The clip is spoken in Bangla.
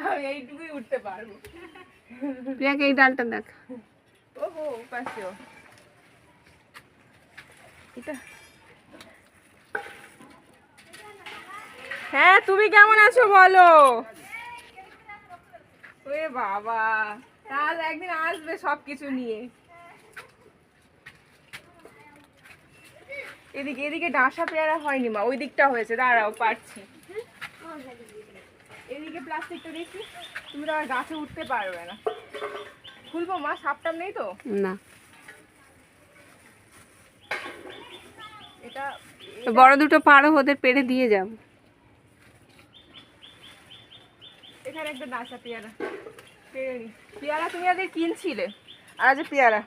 আমি এইটুকুই উঠতে পারবো। প্রিয়াকে এই ডালটা দেখ। ওহো পাশে এটা। হ্যাঁ তুমি কেমন আছো বলো? ওরে বাবা, কাল একদিন আসবে সবকিছু নিয়ে। এদিকে এদিকে ডাসা পেয়ারা হয়নি মা, ওই দিকটা হয়েছে, দাঁড়াও পারছি। এদিকে প্লাস্টিকটা দেখি, তুমি তো আর গাছে উঠতে পারবে না। খুলবো মা, সাপটাপ নেই তো? না, এটা বড় দুটো পারো, ওদের পেড়ে দিয়ে যাও। এখানে একটা ডাসা পেয়ারা পেয়ারা তুমি আগে কিনছিলে, আর যে পেয়ারা